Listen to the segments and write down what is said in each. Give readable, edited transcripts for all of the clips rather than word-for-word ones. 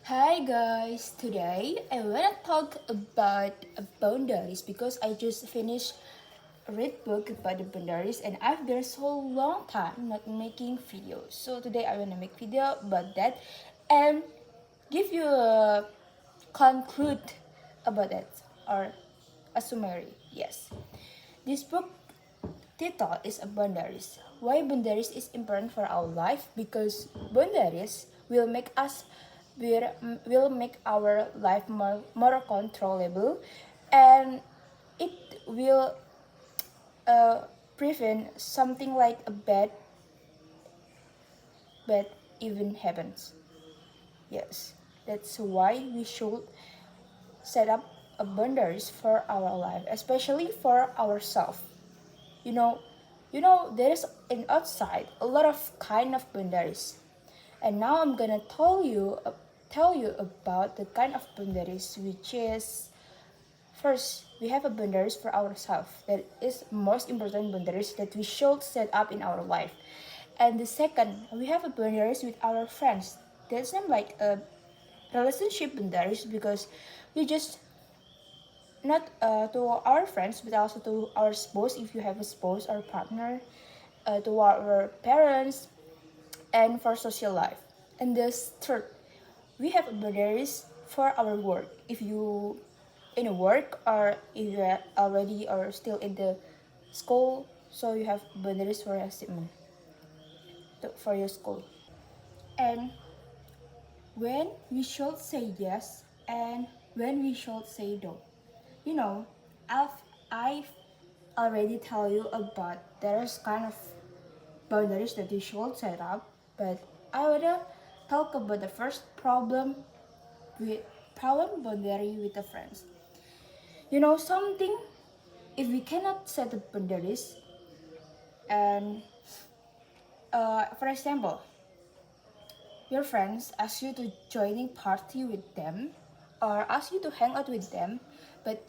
Hi guys, today I wanna talk about boundaries because I just finished a read book about the boundaries and I've been so long time not making videos. So today I wanna make video about that and give you a conclude about that or a summary. Yes. This book title is boundaries. Why boundaries is important for our life? Because boundaries will make our life more controllable, and it will uh, prevent something like a bad even happens. Yes, that's why we should set up a boundaries for our life, especially for ourselves. you know there is in outside a lot of kind of boundaries, and now I'm gonna tell you about the kind of boundaries, which is first we have a boundaries for ourselves, that is most important boundaries that we should set up in our life. And the second, we have a boundaries with our friends. That's not like a relationship boundaries, because we just not to our friends but also to our spouse, if you have a spouse or partner, to our parents, and for social life. And this third, we have boundaries for our work. If you in a work, or if you are already or still in the school, so you have boundaries for your assignment for your school. And when we should say yes and when we should say no. You know, I've already tell you about there's kind of boundaries that you should set up, but I wanna talk about the first with problem boundary with the friends. Something, if we cannot set the boundaries, and for example, your friends ask you to joining party with them or ask you to hang out with them, but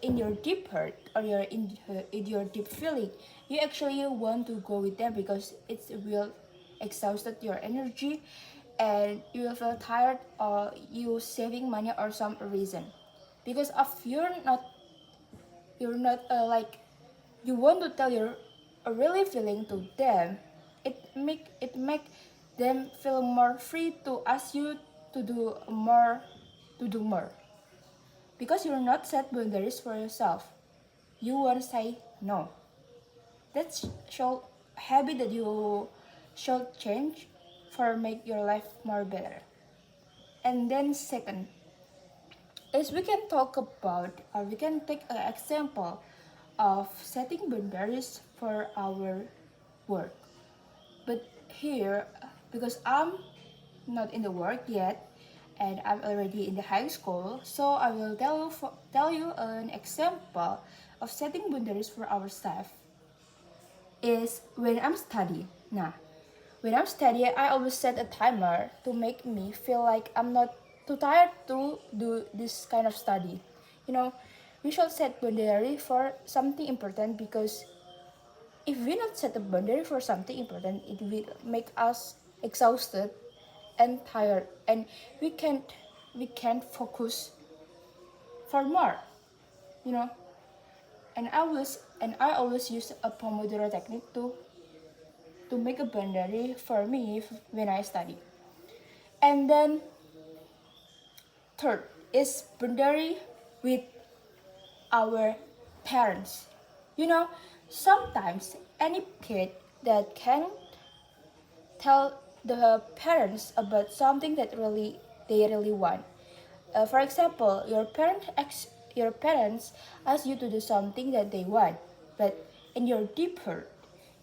in your deep hurt, or in your deep feeling, you actually want to go with them because it's will exhausted your energy, and you will feel tired, or you saving money or some reason, because of you're not like you want to tell your really feeling to them. It make them feel more free to ask you to do more to do more, because you're not set boundaries for yourself. You want to say no. That's show habit that you should change for make your life more better. And then second is we can talk about, or we can take an example of setting boundaries for our work. But here, because I'm not in the work yet and I'm already in the high school, so I will tell you an example of setting boundaries for our staff is when I'm studying. Nah, when I'm studying, I always set a timer to make me feel like I'm not too tired to do this kind of study. You know, we should set boundary for something important, because if we not set a boundary for something important, it will make us exhausted and tired, and we can't focus for more. You know, and I always use a Pomodoro technique to make a boundary for me when I study. And then third is boundary with our parents. You know, sometimes any kid that can tell the parents about something that they really want. For example, your parents ask you to do something that they want, but in your deep hurt,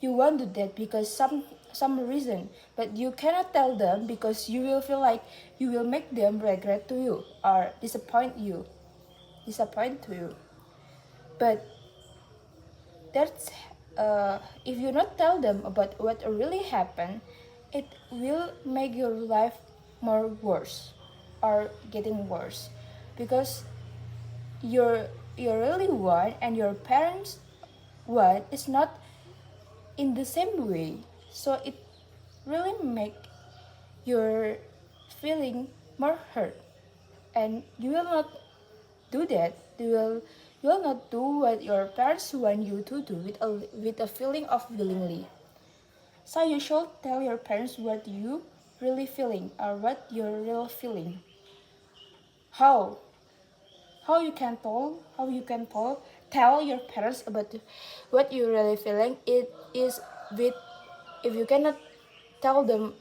you want to do that because some reason, but you cannot tell them because you will feel like you will make them regret to you or disappoint to you. But that's if you not tell them about what really happened, it will make your life more worse or getting worse, because your really want and your parents want is not in the same way, so it really make your feeling more hurt. And you will not do that. You will not do what your parents want you to do with a feeling of willingly. So you should tell your parents what you really feeling or what you're real feeling. How? How you can tell your parents about what you really feeling. It is with if you cannot tell them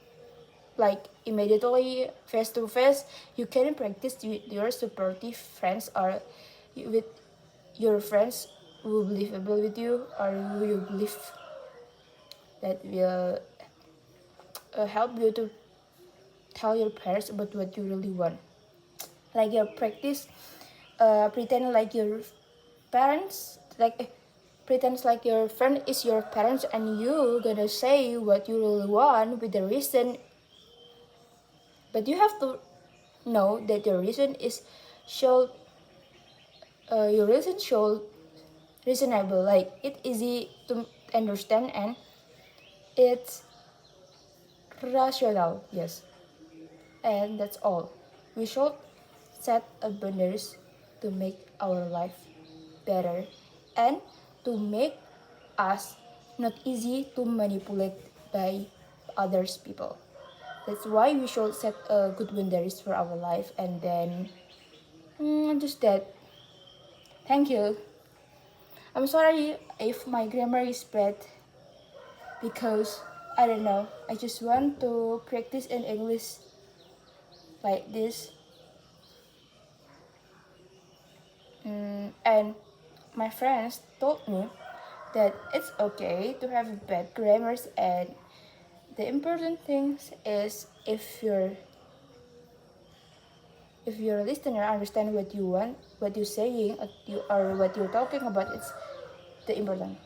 like immediately face to face, you can practice with your supportive friends or with your friends who believable with you or who you believe that will help you to tell your parents about what you really want. Like your practice, pretend like your parents, pretend like your friend is your parents and you gonna say what you really want with the reason, but you have to know that your reason is should your reason should reasonable, like it easy to understand and it's rational. Yes, and that's all. We should set a boundaries to make our life better and to make us not easy to manipulate by others people. That's why we should set a good boundaries for our life, and then just that. Thank you. I'm sorry if my grammar is bad because I don't know. I just want to practice in English like this. And my friends told me that it's okay to have bad grammars, and the important thing is if your listener understand what you want, what you're saying, or what you're talking about, it's the important.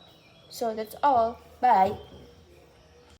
So that's all. Bye.